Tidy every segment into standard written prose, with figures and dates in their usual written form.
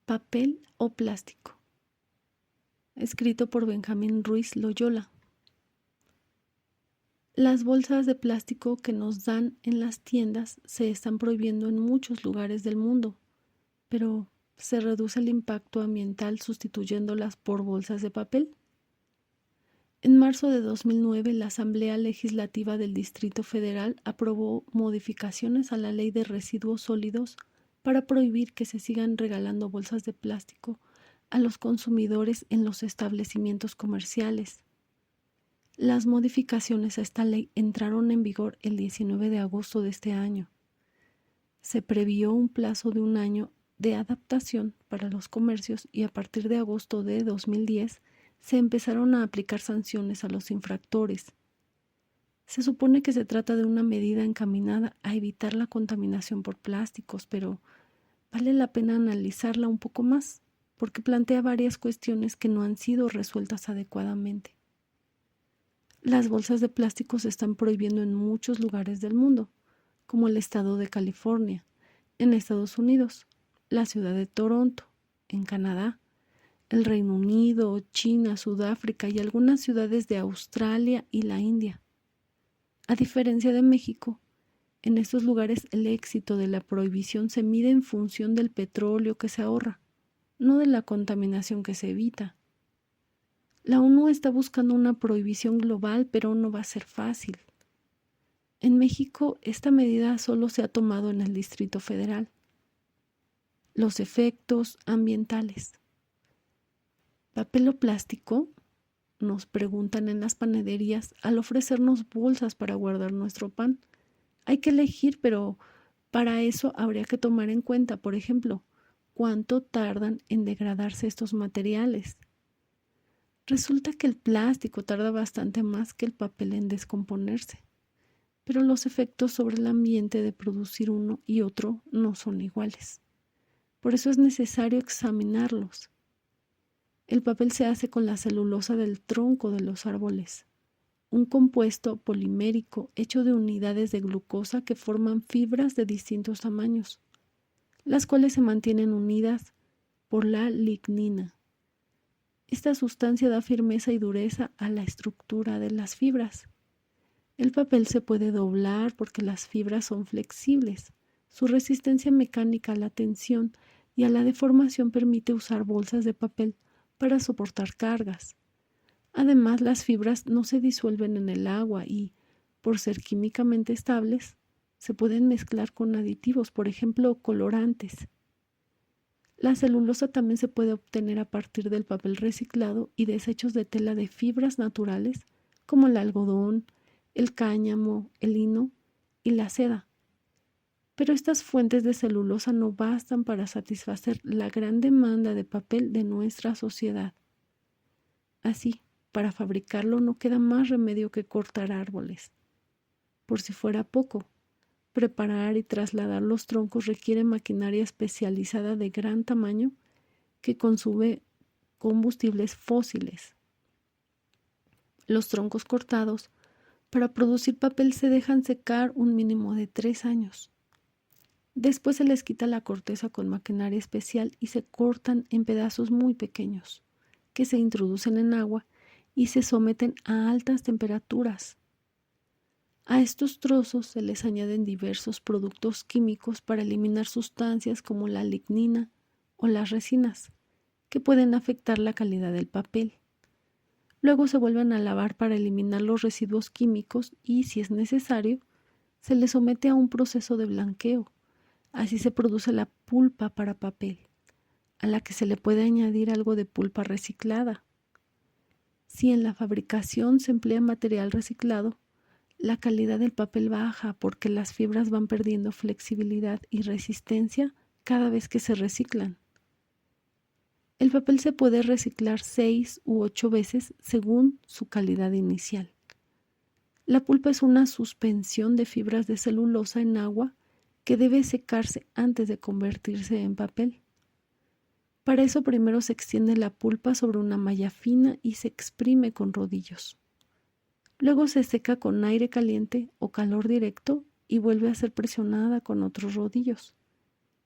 Papel o plástico. Escrito por Benjamín Ruiz Loyola. Las bolsas de plástico que nos dan en las tiendas se están prohibiendo en muchos lugares del mundo, pero ¿se reduce el impacto ambiental sustituyéndolas por bolsas de papel? En marzo de 2009, la Asamblea Legislativa del Distrito Federal aprobó modificaciones a la Ley de Residuos Sólidos para prohibir que se sigan regalando bolsas de plástico a los consumidores en los establecimientos comerciales. Las modificaciones a esta ley entraron en vigor el 19 de agosto de este año. Se previó un plazo de un año de adaptación para los comercios y a partir de agosto de 2010 se empezaron a aplicar sanciones a los infractores. Se supone que se trata de una medida encaminada a evitar la contaminación por plásticos, pero vale la pena analizarla un poco más, porque plantea varias cuestiones que no han sido resueltas adecuadamente. Las bolsas de plástico se están prohibiendo en muchos lugares del mundo, como el estado de California, en Estados Unidos, la ciudad de Toronto, en Canadá, el Reino Unido, China, Sudáfrica y algunas ciudades de Australia y la India. A diferencia de México, en estos lugares el éxito de la prohibición se mide en función del petróleo que se ahorra, no de la contaminación que se evita. La ONU está buscando una prohibición global, pero no va a ser fácil. En México, esta medida solo se ha tomado en el Distrito Federal. Los efectos ambientales. ¿Papel o plástico? Nos preguntan en las panaderías al ofrecernos bolsas para guardar nuestro pan. Hay que elegir, pero para eso habría que tomar en cuenta, por ejemplo, cuánto tardan en degradarse estos materiales. Resulta que el plástico tarda bastante más que el papel en descomponerse, pero los efectos sobre el ambiente de producir uno y otro no son iguales. Por eso es necesario examinarlos. El papel se hace con la celulosa del tronco de los árboles, un compuesto polimérico hecho de unidades de glucosa que forman fibras de distintos tamaños, las cuales se mantienen unidas por la lignina. Esta sustancia da firmeza y dureza a la estructura de las fibras. El papel se puede doblar porque las fibras son flexibles. Su resistencia mecánica a la tensión y a la deformación permite usar bolsas de papel para soportar cargas. Además, las fibras no se disuelven en el agua y, por ser químicamente estables, se pueden mezclar con aditivos, por ejemplo, colorantes. La celulosa también se puede obtener a partir del papel reciclado y desechos de tela de fibras naturales como el algodón, el cáñamo, el lino y la seda. Pero estas fuentes de celulosa no bastan para satisfacer la gran demanda de papel de nuestra sociedad. Así, para fabricarlo no queda más remedio que cortar árboles. Por si fuera poco, preparar y trasladar los troncos requiere maquinaria especializada de gran tamaño que consume combustibles fósiles. Los troncos cortados para producir papel se dejan secar un mínimo de 3 años. Después se les quita la corteza con maquinaria especial y se cortan en pedazos muy pequeños, que se introducen en agua y se someten a altas temperaturas. A estos trozos se les añaden diversos productos químicos para eliminar sustancias como la lignina o las resinas, que pueden afectar la calidad del papel. Luego se vuelven a lavar para eliminar los residuos químicos y, si es necesario, se les somete a un proceso de blanqueo. Así se produce la pulpa para papel, a la que se le puede añadir algo de pulpa reciclada. Si en la fabricación se emplea material reciclado, la calidad del papel baja porque las fibras van perdiendo flexibilidad y resistencia cada vez que se reciclan. El papel se puede reciclar 6 u 8 veces según su calidad inicial. La pulpa es una suspensión de fibras de celulosa en agua que debe secarse antes de convertirse en papel. Para eso primero se extiende la pulpa sobre una malla fina y se exprime con rodillos. Luego se seca con aire caliente o calor directo y vuelve a ser presionada con otros rodillos.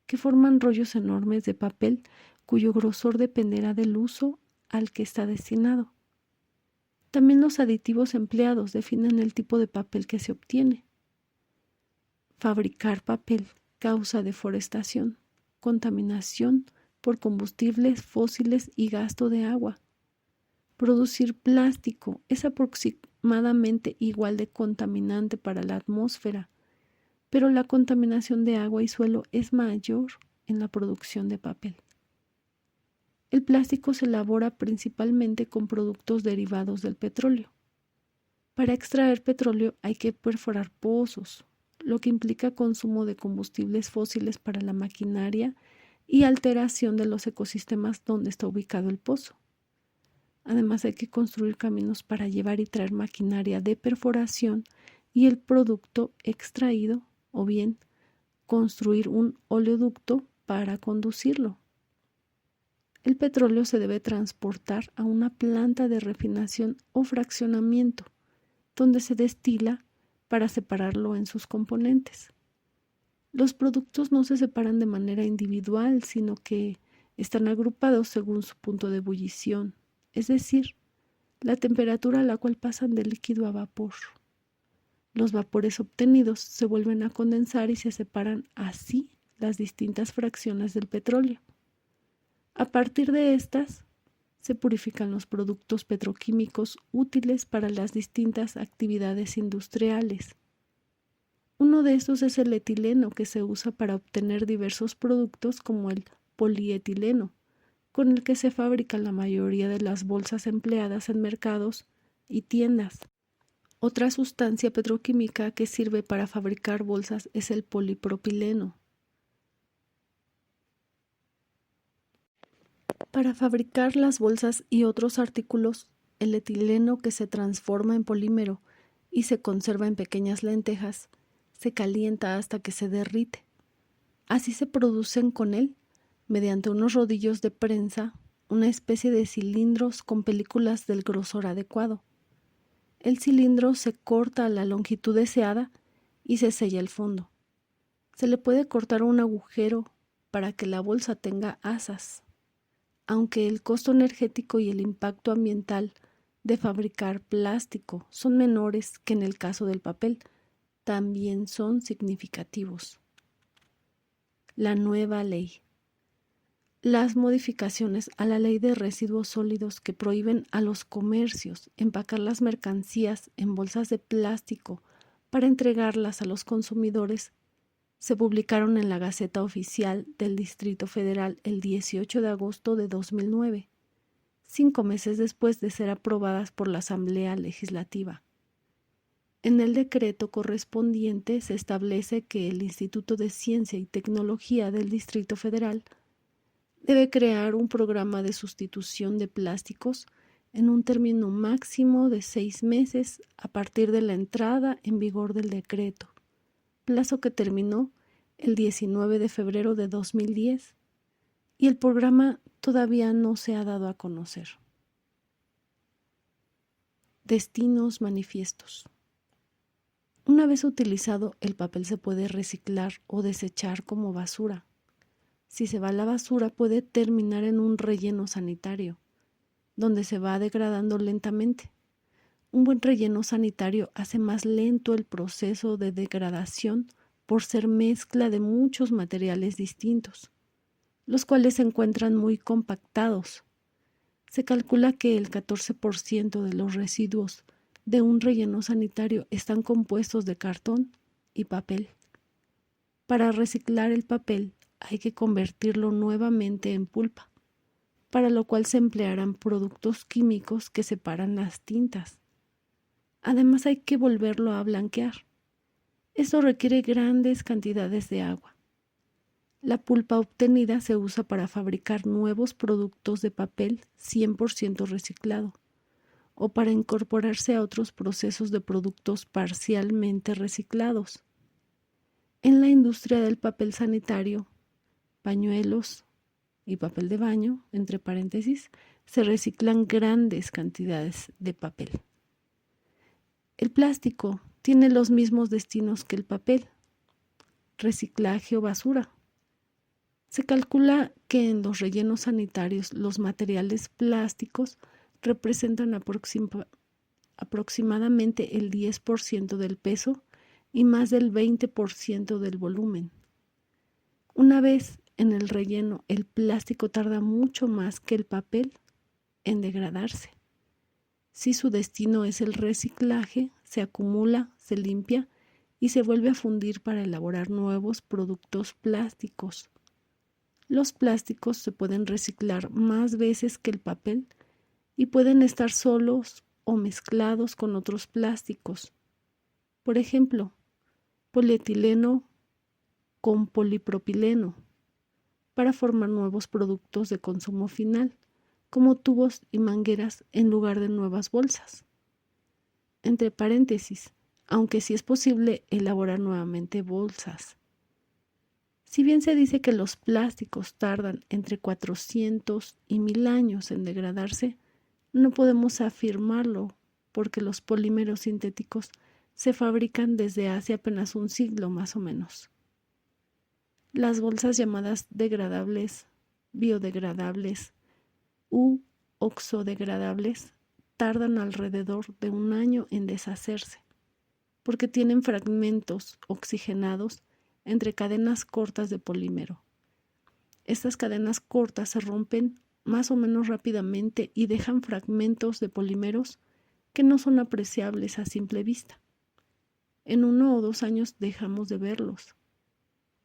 que forman rollos enormes de papel cuyo grosor dependerá del uso al que está destinado. También los aditivos empleados definen el tipo de papel que se obtiene. Fabricar papel causa deforestación, contaminación por combustibles fósiles y gasto de agua. Producir plástico es aproximadamente igual de contaminante para la atmósfera, pero la contaminación de agua y suelo es mayor en la producción de papel. El plástico se elabora principalmente con productos derivados del petróleo. Para extraer petróleo hay que perforar pozos, lo que implica consumo de combustibles fósiles para la maquinaria y alteración de los ecosistemas donde está ubicado el pozo. Además hay que construir caminos para llevar y traer maquinaria de perforación y el producto extraído, o bien construir un oleoducto para conducirlo. El petróleo se debe transportar a una planta de refinación o fraccionamiento, donde se destila para separarlo en sus componentes. Los productos no se separan de manera individual, sino que están agrupados según su punto de ebullición, es decir, la temperatura a la cual pasan de líquido a vapor. Los vapores obtenidos se vuelven a condensar y se separan así las distintas fracciones del petróleo. A partir de estas, se purifican los productos petroquímicos útiles para las distintas actividades industriales. Uno de estos es el etileno, que se usa para obtener diversos productos como el polietileno, con el que se fabrican la mayoría de las bolsas empleadas en mercados y tiendas. Otra sustancia petroquímica que sirve para fabricar bolsas es el polipropileno. Para fabricar las bolsas y otros artículos, el etileno, que se transforma en polímero y se conserva en pequeñas lentejas, se calienta hasta que se derrite. Así se producen con él, mediante unos rodillos de prensa, una especie de cilindros con películas del grosor adecuado. El cilindro se corta a la longitud deseada y se sella el fondo. Se le puede cortar un agujero para que la bolsa tenga asas. Aunque el costo energético y el impacto ambiental de fabricar plástico son menores que en el caso del papel, también son significativos. La nueva ley. Las modificaciones a la ley de residuos sólidos que prohíben a los comercios empacar las mercancías en bolsas de plástico para entregarlas a los consumidores se publicaron en la Gaceta Oficial del Distrito Federal el 18 de agosto de 2009, 5 meses después de ser aprobadas por la Asamblea Legislativa. En el decreto correspondiente se establece que el Instituto de Ciencia y Tecnología del Distrito Federal debe crear un programa de sustitución de plásticos en un término máximo de 6 meses a partir de la entrada en vigor del decreto, plazo que terminó el 19 de febrero de 2010, y el programa todavía no se ha dado a conocer. Destinos manifiestos. Una vez utilizado, el papel se puede reciclar o desechar como basura. Si se va a la basura, puede terminar en un relleno sanitario, donde se va degradando lentamente. Un buen relleno sanitario hace más lento el proceso de degradación por ser mezcla de muchos materiales distintos, los cuales se encuentran muy compactados. Se calcula que el 14% de los residuos de un relleno sanitario están compuestos de cartón y papel. Para reciclar el papel hay que convertirlo nuevamente en pulpa, para lo cual se emplearán productos químicos que separan las tintas. Además hay que volverlo a blanquear. Esto requiere grandes cantidades de agua. La pulpa obtenida se usa para fabricar nuevos productos de papel 100% reciclado o para incorporarse a otros procesos de productos parcialmente reciclados. En la industria del papel sanitario, pañuelos y papel de baño, entre paréntesis, se reciclan grandes cantidades de papel. El plástico tiene los mismos destinos que el papel, reciclaje o basura. Se calcula que en los rellenos sanitarios los materiales plásticos representan aproximadamente el 10% del peso y más del 20% del volumen. Una vez en el relleno, el plástico tarda mucho más que el papel en degradarse. Si su destino es el reciclaje, se acumula, se limpia y se vuelve a fundir para elaborar nuevos productos plásticos. Los plásticos se pueden reciclar más veces que el papel y pueden estar solos o mezclados con otros plásticos. Por ejemplo, polietileno con polipropileno para formar nuevos productos de consumo final, como tubos y mangueras en lugar de nuevas bolsas. Entre paréntesis, aunque sí es posible elaborar nuevamente bolsas. Si bien se dice que los plásticos tardan entre 400 y 1000 años en degradarse, no podemos afirmarlo porque los polímeros sintéticos se fabrican desde hace apenas un siglo más o menos. Las bolsas llamadas degradables, biodegradables u oxodegradables tardan alrededor de un año en deshacerse, porque tienen fragmentos oxigenados entre cadenas cortas de polímero. Estas cadenas cortas se rompen más o menos rápidamente y dejan fragmentos de polímeros que no son apreciables a simple vista. En 1 o 2 años dejamos de verlos,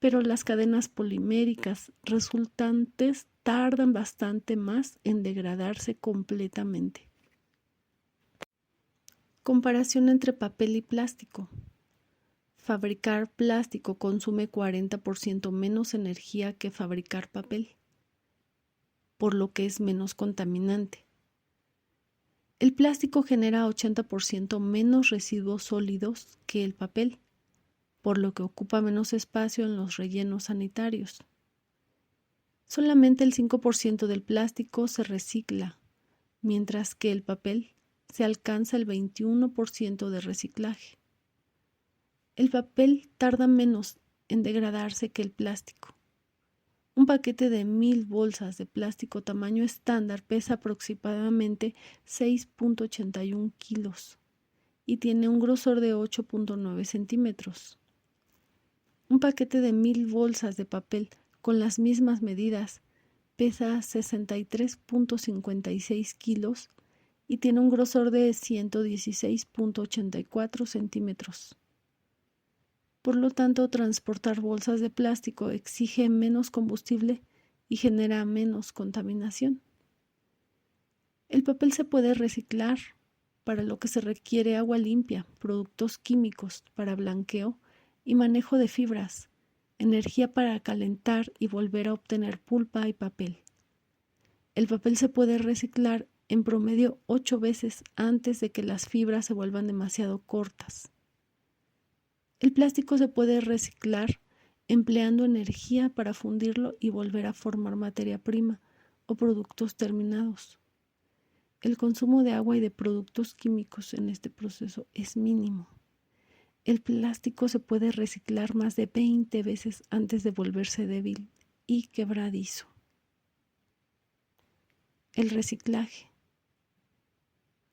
pero las cadenas poliméricas resultantes tardan bastante más en degradarse completamente. Comparación entre papel y plástico. Fabricar plástico consume 40% menos energía que fabricar papel, por lo que es menos contaminante. El plástico genera 80% menos residuos sólidos que el papel, por lo que ocupa menos espacio en los rellenos sanitarios. Solamente el 5% del plástico se recicla, mientras que el papel se alcanza el 21% de reciclaje. El papel tarda menos en degradarse que el plástico. Un paquete de 1000 bolsas de plástico tamaño estándar pesa aproximadamente 6.81 kilos y tiene un grosor de 8.9 centímetros. Un paquete de 1000 bolsas de papel con las mismas medidas pesa 63.56 kilos y tiene un grosor de 116.84 centímetros. Por lo tanto, transportar bolsas de plástico exige menos combustible y genera menos contaminación. El papel se puede reciclar, para lo que se requiere agua limpia, productos químicos para blanqueo y manejo de fibras, energía para calentar y volver a obtener pulpa y papel. El papel se puede reciclar en promedio 8 veces antes de que las fibras se vuelvan demasiado cortas. El plástico se puede reciclar empleando energía para fundirlo y volver a formar materia prima o productos terminados. El consumo de agua y de productos químicos en este proceso es mínimo. El plástico se puede reciclar más de 20 veces antes de volverse débil y quebradizo. El reciclaje.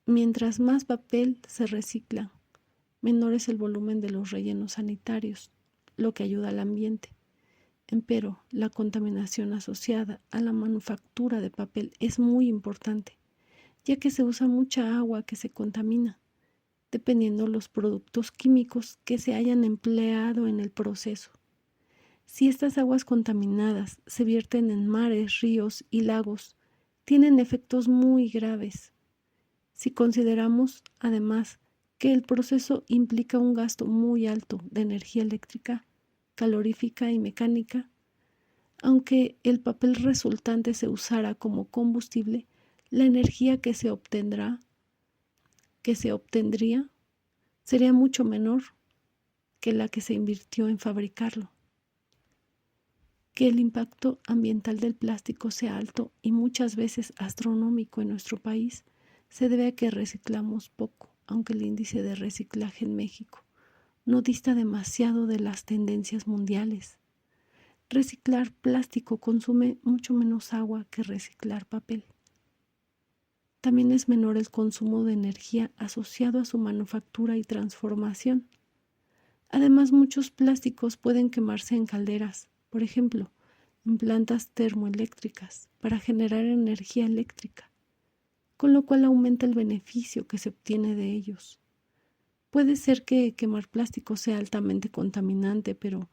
Mientras más papel se recicla, menor es el volumen de los rellenos sanitarios, lo que ayuda al ambiente. Empero, la contaminación asociada a la manufactura de papel es muy importante, ya que se usa mucha agua que se contamina, dependiendo los productos químicos que se hayan empleado en el proceso. Si estas aguas contaminadas se vierten en mares, ríos y lagos, tienen efectos muy graves. Si consideramos, además, que el proceso implica un gasto muy alto de energía eléctrica, calorífica y mecánica, aunque el papel resultante se usara como combustible, la energía que se obtendría sería mucho menor que la que se invirtió en fabricarlo. Que el impacto ambiental del plástico sea alto y muchas veces astronómico en nuestro país se debe a que reciclamos poco, aunque el índice de reciclaje en México no dista demasiado de las tendencias mundiales. Reciclar plástico consume mucho menos agua que reciclar papel. También es menor el consumo de energía asociado a su manufactura y transformación. Además, muchos plásticos pueden quemarse en calderas, por ejemplo, en plantas termoeléctricas, para generar energía eléctrica, con lo cual aumenta el beneficio que se obtiene de ellos. Puede ser que quemar plástico sea altamente contaminante, pero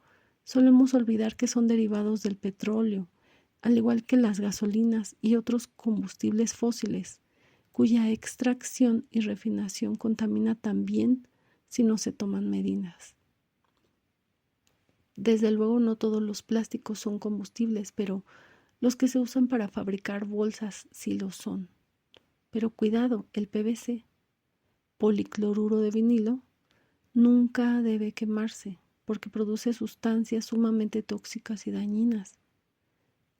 solemos olvidar que son derivados del petróleo, al igual que las gasolinas y otros combustibles fósiles, cuya extracción y refinación contamina también si no se toman medidas. Desde luego no todos los plásticos son combustibles, pero los que se usan para fabricar bolsas sí lo son. Pero cuidado, el PVC, policloruro de vinilo, nunca debe quemarse porque produce sustancias sumamente tóxicas y dañinas.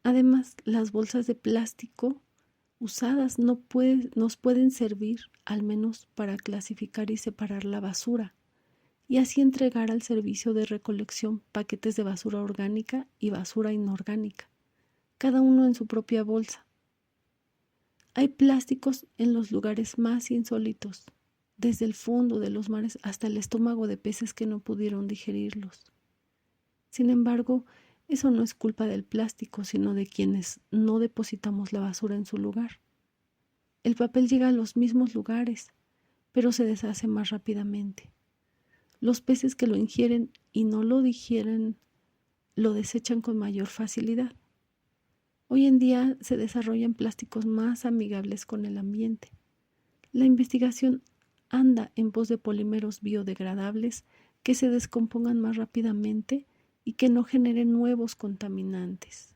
Además, las bolsas de plástico usadas nos pueden servir al menos para clasificar y separar la basura y así entregar al servicio de recolección paquetes de basura orgánica y basura inorgánica, cada uno en su propia bolsa. Hay plásticos en los lugares más insólitos, desde el fondo de los mares hasta el estómago de peces que no pudieron digerirlos. Sin embargo, eso no es culpa del plástico, sino de quienes no depositamos la basura en su lugar. El papel llega a los mismos lugares, pero se deshace más rápidamente. Los peces que lo ingieren y no lo digieren lo desechan con mayor facilidad. Hoy en día se desarrollan plásticos más amigables con el ambiente. La investigación anda en pos de polímeros biodegradables que se descompongan más rápidamente y que no generen nuevos contaminantes.